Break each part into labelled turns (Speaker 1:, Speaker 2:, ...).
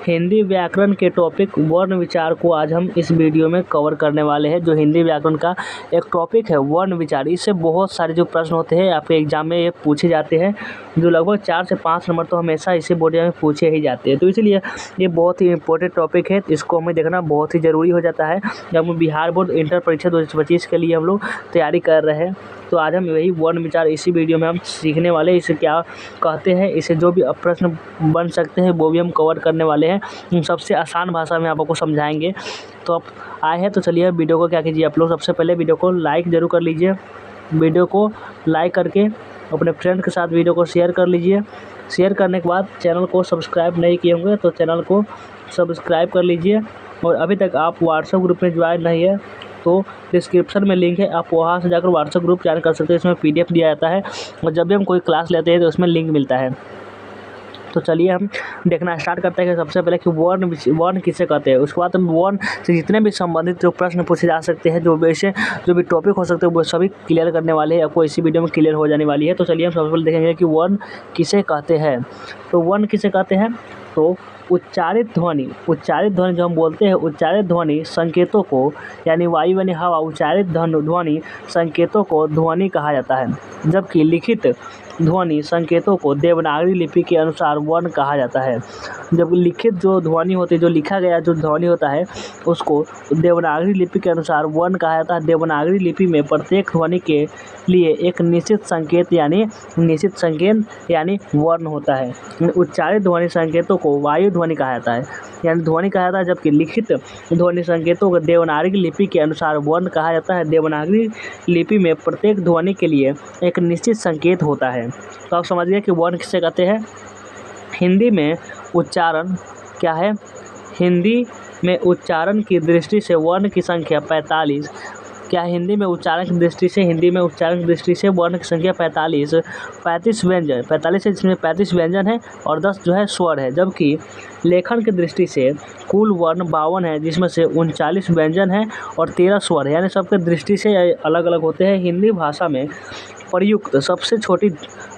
Speaker 1: हिंदी व्याकरण के टॉपिक वर्ण विचार को आज हम इस वीडियो में कवर करने वाले हैं। जो हिंदी व्याकरण का एक टॉपिक है वर्ण विचार, इससे बहुत सारे जो प्रश्न होते हैं आपके एग्जाम में ये पूछे जाते हैं, जो लगभग 4 से 5 नंबर तो हमेशा इसी बोर्ड में पूछे ही जाते हैं। तो इसलिए ये बहुत ही इंपॉर्टेंट टॉपिक है, इसको हमें देखना बहुत ही ज़रूरी हो जाता है जब हम बिहार बोर्ड इंटर परीक्षा 2025 के लिए हम लोग तैयारी कर रहे हैं। तो आज हम यही वर्ण विचार इसी वीडियो में हम सीखने वाले हैं। इसे क्या कहते हैं, इसे जो भी प्रश्न बन सकते हैं वो भी हम कवर करने वाले हैं। सबसे आसान भाषा में आपको समझाएंगे। तो आप आए हैं तो चलिए वीडियो को क्या कीजिए, आप लोग सबसे पहले वीडियो को लाइक ज़रूर कर लीजिए। वीडियो को लाइक करके अपने फ्रेंड के साथ वीडियो को शेयर कर लीजिए। शेयर करने के बाद चैनल को सब्सक्राइब नहीं किए होंगे तो चैनल को सब्सक्राइब कर लीजिए। और अभी तक आप व्हाट्सएप ग्रुप में ज्वाइन नहीं है तो डिस्क्रिप्शन में लिंक है, आप वहां से जाकर व्हाट्सएप ग्रुप ज्वाइन कर सकते हैं। इसमें PDF दिया जाता है और जब भी हम कोई क्लास लेते हैं तो उसमें लिंक मिलता है। तो चलिए हम देखना स्टार्ट करते हैं कि सबसे पहले कि वर्ण किसे कहते हैं। उसके बाद हम वर्ण से जितने भी संबंधित जो प्रश्न पूछे जा सकते हैं, जो भी टॉपिक हो सकते हैं वो सभी क्लियर करने वाले हैं। आपको इसी वीडियो में क्लियर हो जाने वाली है। तो चलिए हम सबसे पहले देखेंगे कि वर्ण किसे कहते हैं। तो वर्ण किसे कहते हैं, तो उच्चारित ध्वनि जो हम बोलते हैं, उच्चारित ध्वनि संकेतों को, यानी वायु यानी हवा, उच्चारित ध्वनि संकेतों को ध्वनि कहा जाता है। जबकि लिखित ध्वनि संकेतों को देवनागरी लिपि के अनुसार वर्ण कहा जाता है। जब लिखित जो ध्वनि होती है, जो लिखा गया जो ध्वनि होता है, उसको देवनागरी लिपि के अनुसार वर्ण कहा जाता है। देवनागरी लिपि में प्रत्येक ध्वनि के लिए एक निश्चित संकेत यानी वर्ण होता है। उच्चारित ध्वनि संकेतों को वायु ध्वनि कहा जाता है, यानी ध्वनि कहा जाता है। जबकि लिखित ध्वनि संकेतों को देवनागरी लिपि के अनुसार वर्ण कहा जाता है। देवनागरी लिपि में प्रत्येक ध्वनि के लिए एक निश्चित संकेत होता है। तो आप समझिए कि वर्ण किसे कहते हैं। हिंदी में उच्चारण क्या है, हिंदी में उच्चारण की दृष्टि से वर्ण की संख्या 45। क्या हिंदी में उच्चारण की दृष्टि से वर्ण की संख्या 35 व्यंजन 45 है, जिसमें 35 व्यंजन है और 10 जो है स्वर है। जबकि लेखन की दृष्टि से कुल वर्ण 52 है, जिसमें से 39 व्यंजन है और 13 स्वर है, यानी सबके दृष्टि से अलग अलग होते हैं। हिंदी भाषा में प्रयुक्त सबसे छोटी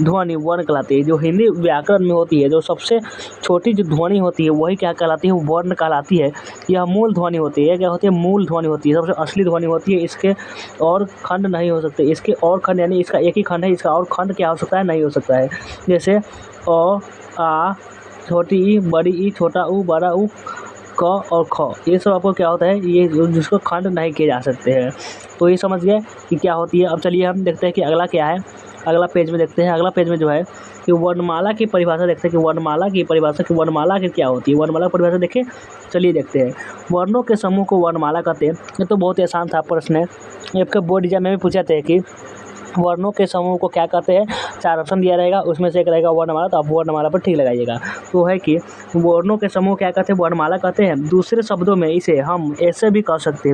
Speaker 1: ध्वनि वर्ण कहलाती है। जो हिंदी व्याकरण में होती है, जो सबसे छोटी जो ध्वनि होती है वही क्या कहलाती है, वर्ण कहलाती है। यह मूल ध्वनि होती है। क्या होती है, मूल ध्वनि होती है, सबसे असली ध्वनि होती है। इसके और खंड नहीं हो सकते, इसके और खंड यानी इसका एक ही खंड है, इसका और खंड क्या हो सकता है, नहीं हो सकता है। जैसे अ, आ, छोटी ई, बड़ी ई, छोटा ऊ, बड़ा ऊ, क और ख, ये सब आपको क्या होता है, ये जिसको खंड नहीं किए जा सकते हैं। तो ये समझ गए कि क्या होती है। अब चलिए हम देखते हैं कि अगला क्या है। अगला पेज में देखते हैं। अगला पेज में जो है कि वर्णमाला की परिभाषा देखते हैं कि वर्णमाला की क्या होती है। वर्णमाला की परिभाषा देखें, चलिए देखते हैं। वर्णों के समूह को वर्णमाला कहते हैं। ये तो बहुत ही आसान था प्रश्न है, आपके बोर्ड एग्जाम में भी पूछा था कि वर्णों के समूह को क्या कहते हैं। 4 ऑप्शन दिया रहेगा, उसमें से एक रहेगा वर्णमाला, तो आप वर्णमाला पर ठीक लगाइएगा। तो है कि वर्णों के समूह क्या कहते हैं, वर्णमाला कहते हैं। दूसरे शब्दों में इसे हम ऐसे भी कह सकते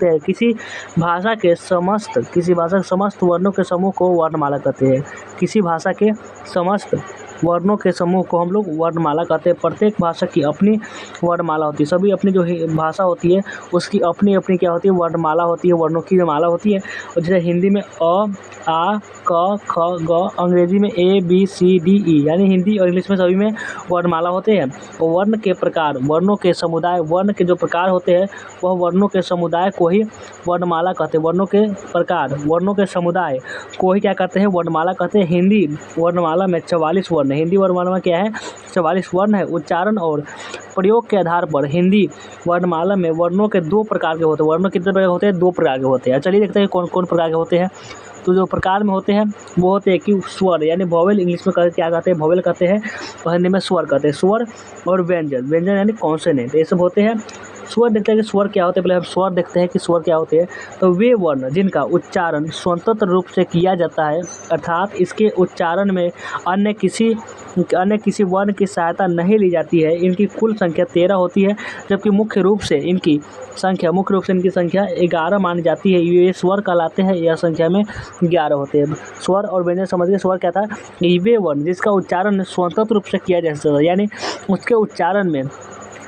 Speaker 1: हैं, किसी भाषा के समस्त वर्णों के समूह को वर्णमाला कहते हैं। किसी भाषा के समस्त वर्णों के समूह को हम लोग वर्णमाला कहते हैं। प्रत्येक भाषा की अपनी वर्णमाला होती है। सभी अपनी जो भाषा होती है उसकी अपनी अपनी क्या होती है, वर्णमाला होती है, वर्णों की माला होती है। और जैसे हिंदी में अ, आ, क, ख, ग, अंग्रेजी में ABCDE, यानी हिंदी और इंग्लिश में सभी में वर्णमाला होते हैं। वर्ण के प्रकार, वर्णों के समुदाय, वर्ण के जो प्रकार होते हैं वह वर्णों के समुदाय को ही वर्णमाला कहते हैं। वर्णों के प्रकार, वर्णों के समुदाय को ही क्या कहते हैं, वर्णमाला कहते हैं। हिंदी वर्णमाला में 44 वर्ण है। हिंदी वर्णमाला में क्या है, 44 वर्ण है। उच्चारण और प्रयोग के आधार पर हिंदी वर्णमाला में वर्णों के 2 प्रकार के होते हैं। वर्णों कितने प्रकार होते हैं, 2 प्रकार के होते हैं। चलिए देखते हैं कौन कौन प्रकार के होते हैं। तो जो प्रकार में होते हैं वो होते हैं कि स्वर, यानी वोवेल, इंग्लिश में क्या कहते हैं, वोवेल कहते हैं, और हिंदी में स्वर कहते हैं। स्वर और व्यंजन यानी कॉन्सोनेंट, ये सब होते हैं। स्वर देखते हैं कि स्वर क्या होते हैं। पहले हम स्वर देखते हैं कि स्वर क्या होते हैं। तो वे वर्ण जिनका उच्चारण स्वतंत्र रूप से किया जाता है, अर्थात इसके उच्चारण में अन्य किसी वर्ण की सहायता नहीं ली जाती है, इनकी कुल संख्या 13 होती है। जबकि मुख्य रूप से इनकी संख्या 11 मानी जाती है। ये स्वर कहलाते हैं। यह संख्या में 11 होते हैं। स्वर और व्यंजन समझिए। स्वर क्या था, वे वर्ण जिसका उच्चारण स्वतंत्र रूप से किया जा सकता है, यानी उसके उच्चारण में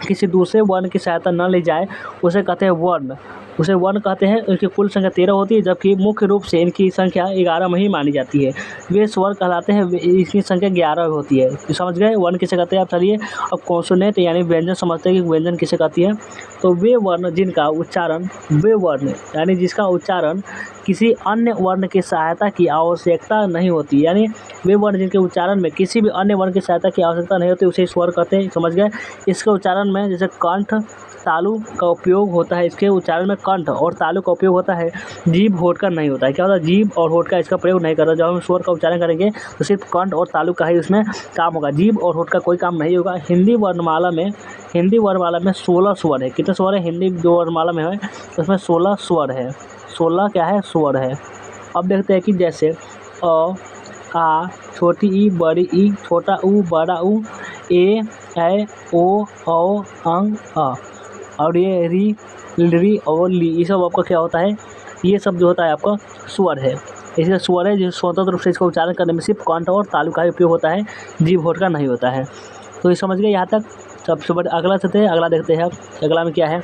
Speaker 1: किसी दूसरे वर्ण की सहायता न ली जाए, उसे कहते हैं वर्ण। उसे वर्ण कहते हैं। इनकी कुल संख्या 13 होती है, जबकि मुख्य रूप से इनकी संख्या 11 में ही मानी जाती है। वे स्वर कहलाते हैं, इसकी संख्या 11 होती है। तो समझ गए वर्ण किसे कहते हैं। अब चलिए अब कॉन्सोनेंट यानी व्यंजन समझते हैं कि व्यंजन किसे कहती है। तो वे वर्ण जिनका उच्चारण, वे वर्ण यानी जिसका उच्चारण किसी अन्य वर्ण की सहायता की आवश्यकता नहीं होती, यानी वे वर्ण जिनके उच्चारण में किसी भी अन्य वर्ण की सहायता की आवश्यकता नहीं होती, उसे स्वर कहते हैं। समझ गए। इसके उच्चारण में जैसे कंठ तालु का उपयोग होता है, इसके उच्चारण में कंठ और तालु का उपयोग होता है, जीभ होठ का नहीं होता है। क्या होता है, जीभ और होठ का इसका प्रयोग नहीं करता। जब हम स्वर का उच्चारण करेंगे तो सिर्फ कंठ और तालु का ही उसमें काम होगा, जीभ और होठ का कोई काम नहीं होगा। हिंदी वर्णमाला में 16 स्वर है। कितने स्वर है हिंदी जो वर्णमाला में है, उसमें 16 स्वर है। 16 क्या है, स्वर है। अब देखते हैं कि जैसे अ, आ, छोटी ई, बड़ी ई, छोटा ऊ, बड़ा ऊ, ए, ऐ, ओ, औ, अंग, अ, और ये री और ली, ये सब आपका क्या होता है, ये सब जो होता है आपका स्वर है। इसलिए स्वर है जो स्वतंत्र रूप से इसका उच्चारण करने में सिर्फ कंठ और तालु का ही उपयोग होता है, जीभ होठ का नहीं होता है। तो ये समझ गए यहाँ तक। सबसे बड़ा अगला चलते हैं, अगला देखते हैं। अब अगला में क्या है,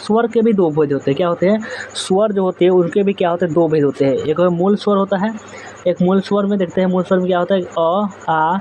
Speaker 1: स्वर के भी 2 भेद होते हैं। क्या होते हैं, स्वर जो होते हैं उनके भी क्या होते हैं, 2 भेद होते हैं। एक मूल स्वर होता है, एक मूल स्वर में देखते हैं। मूल स्वर में क्या होता है, अ, आ,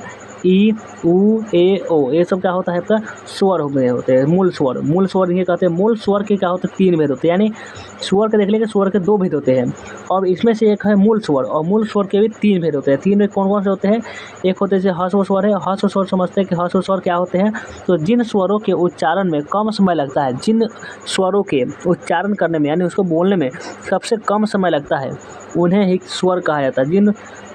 Speaker 1: ई, उ, ए, ओ, ये सब क्या होता है आपका स्वर में होते हैं। मूल स्वर ये कहते हैं। मूल स्वर के क्या होते हैं, 3 भेद होते हैं, यानी स्वर के देख लेंगे, स्वर के 2 भेद होते हैं और इसमें से एक है मूल स्वर, और मूल स्वर के भी 3 भेद होते हैं। 3 भेद कौन कौन से होते हैं, एक होते हैं जैसे ह्रस्व स्वर है। ह्रस्व स्वर समझते हैं कि ह्रस्व स्वर क्या होते हैं, तो जिन स्वरों के उच्चारण में कम समय लगता है, जिन स्वरों के उच्चारण करने में यानी उसको बोलने में सबसे कम समय लगता है, उन्हें ही स्वर कहा जाता है।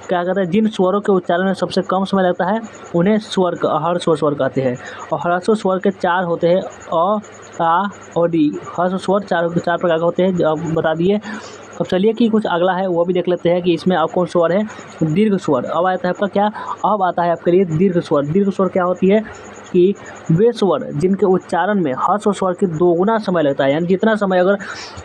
Speaker 1: क्या कहते हैं, जिन स्वरों के उच्चारण में सबसे कम समय लगता है उन्हें ह्रस्व स्वर कहते हैं। और ह्रस्व स्वर के 4 होते हैं, अ, आ और डी। ह्रस्व स्वर 4 प्रकार के होते हैं, जो आप बता दिए। अब चलिए कि कुछ अगला है वो भी देख लेते हैं कि इसमें अब कौन स्वर है, दीर्घ स्वर। अब आता है आपका क्या, अब आता है आपके लिए दीर्घ स्वर। दीर्घ स्वर क्या होती है कि वे स्वर जिनके उच्चारण में ह्रस्व स्वर की 2 गुना समय लगता है, यानी जितना समय अगर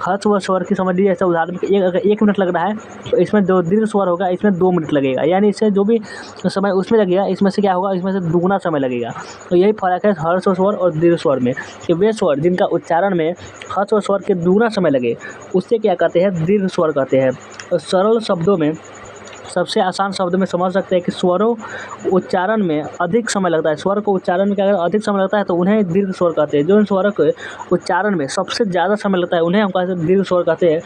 Speaker 1: ह्रस्व स्वर की समझ लीजिए, ऐसा उदाहरण कि अगर 1 मिनट लग रहा है तो इसमें जो दीर्घ स्वर होगा इसमें 2 मिनट लगेगा, यानी इससे जो भी समय उसमें लगेगा इसमें से क्या होगा, इसमें से दुगुना समय लगेगा। तो यही फर्क है ह्रस्व स्वर और दीर्घ स्वर में, कि वे स्वर जिनका उच्चारण में ह्रस्व स्वर के दुगुना समय लगे उससे क्या कहते हैं, दीर्घ स्वर कहते हैं। और सरल शब्दों में, सबसे आसान शब्द में समझ सकते हैं कि स्वरों उच्चारण में अधिक समय लगता है। स्वर को उच्चारण में अगर अधिक समय लगता है तो उन्हें दीर्घ स्वर कहते हैं। जो इन स्वरों के उच्चारण में सबसे ज़्यादा समय लगता है उन्हें हम कहते हैं दीर्घ स्वर कहते हैं।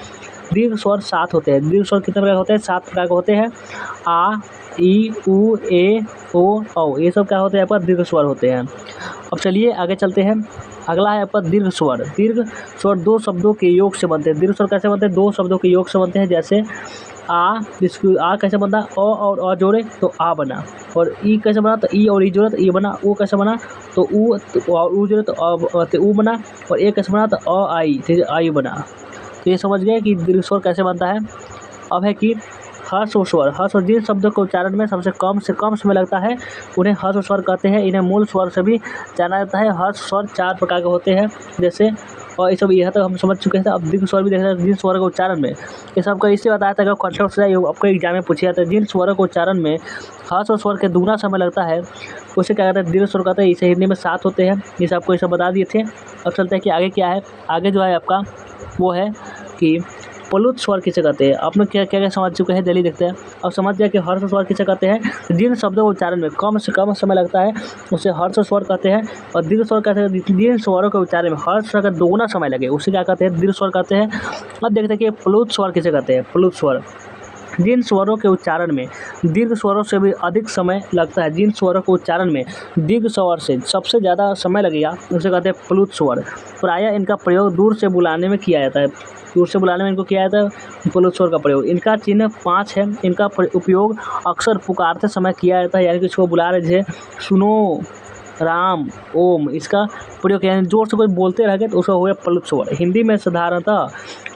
Speaker 1: दीर्घ स्वर 7 होते हैं। दीर्घ स्वर कितने प्रकार के होते हैं, 7 प्रकार के होते हैं। आ, ई, उ, ए, ओ, औ, ये सब क्या होते हैं आपका दीर्घ स्वर होते हैं। अब चलिए आगे चलते हैं। अगला है आपका दीर्घ स्वर। दीर्घ स्वर 2 शब्दों के योग से बनते हैं। दीर्घ स्वर कैसे बनते हैं, 2 शब्दों के योग से बनते हैं। जैसे आ, जिसकी आ कैसे बनता है, अ और अ जोड़े तो आ बना, और ई कैसे बना तो ई और ई जोड़े तो ई बना। ऊ कैसे बना तो ऊ, और ऊ जोड़े तो ऊ बना, और ए कैसे बना तो अ आई, ठीक है, आई बना। तो ये समझ गए कि दीर्घ स्वर कैसे बनता है। अब है कि ह्रस्व स्वर। ह्रस्व जिन शब्दों के उच्चारण में सबसे कम समय लगता है उन्हें ह्रस्व स्वर कहते हैं। इन्हें मूल स्वर से भी जाना जाता है। ह्रस्व स्वर 4 प्रकार के होते हैं, जैसे, और ये सब यहाँ तक हम समझ चुके हैं। अब दीर्घ स्वर भी देख रहे हैं, जिन स्वरों के उच्चारण में, ये सबका इससे बताया था कि कंटेक्स्ट से आपको एग्जाम में पूछा जाता है। जिन स्वरों के उच्चारण में ह्रस्व स्वर के दुगुना समय लगता है उसे क्या कहते हैं, दीर्घ स्वर कहते हैं। इसे हिंदी में 7 होते हैं, जिसे आपको ये सब बता दिए थे। अब चलते हैं कि आगे क्या है। आगे जो है आपका वो है कि प्लुत स्वर किसे कहते हैं। आपने क्या क्या समझ चुके हैं, जल्दी देखते हैं। अब समझ जाए कि ह्रस्व स्वर किसे कहते हैं। जिन शब्दों के उच्चारण में कम से कम समय लगता है उसे ह्रस्व स्वर कहते हैं। और दीर्घ स्वर कहते हैं जिन स्वरों के उच्चारण में ह्रस्व स्वर का दोगुना समय लगे उसे क्या कहते हैं, दीर्घ स्वर कहते हैं। अब देखते हैं कि प्लुत स्वर किसे कहते हैं। प्लुत स्वर जिन स्वरों के उच्चारण में दीर्घ स्वरों से भी अधिक समय लगता है, जिन स्वरों के उच्चारण में दीर्घ स्वर से सबसे ज़्यादा समय लगेगा उसे कहते हैं प्लुत स्वर। प्रायः इनका प्रयोग दूर से बुलाने में किया जाता है। दूर से बुलाने में इनको किया जाता है प्लुत स्वर का प्रयोग। इनका चिन्ह 5 है। इनका उपयोग अक्सर पुकारते समय किया जाता है, यानी कि इसको बुला रहे जैसे सुनो, राम, ओम, इसका प्रयोग यानी जोर से कोई बोलते रह गए तो उसका हो गया प्लुत स्वर। हिंदी में साधारणतः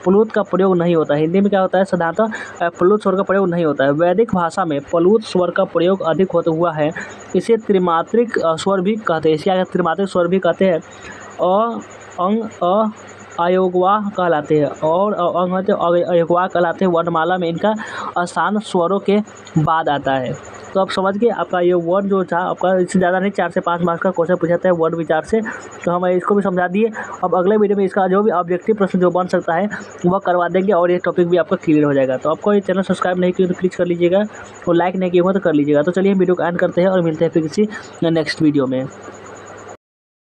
Speaker 1: प्लुत का प्रयोग नहीं होता है। हिंदी में क्या होता है, साधारणतः प्लुत स्वर का प्रयोग नहीं होता है। वैदिक भाषा में प्लुत स्वर का प्रयोग अधिक होता हुआ है। इसे त्रिमात्रिक स्वर भी कहते हैं। इसे क्या त्रिमात्रिक स्वर भी कहते हैं। अ, अंग, अ, अयोगवाह कहलाते हैं, और अंग होते अयोगवाह कहलाते हैं। वर्णमाला में इनका स्थान स्वरों के बाद आता है। तो आप समझ गए, आपका ये वर्ड जो था आपका इससे ज़्यादा नहीं 4 से 5 मार्क्स का क्वेश्चन पूछा था वर्ड विचार से। तो हम इसको भी समझा दिए। अब अगले वीडियो में इसका जो भी ऑब्जेक्टिव प्रश्न जो बन सकता है वह करवा देंगे और ये टॉपिक भी आपका क्लियर हो जाएगा। तो आपको ये चैनल सब्सक्राइब नहीं किया तो प्लीज़ कर लीजिएगा और लाइक नहीं किया हुआ तो कर लीजिएगा। तो चलिए हम वीडियो को एंड करते हैं और मिलते हैं फिर किसी नेक्स्ट वीडियो में।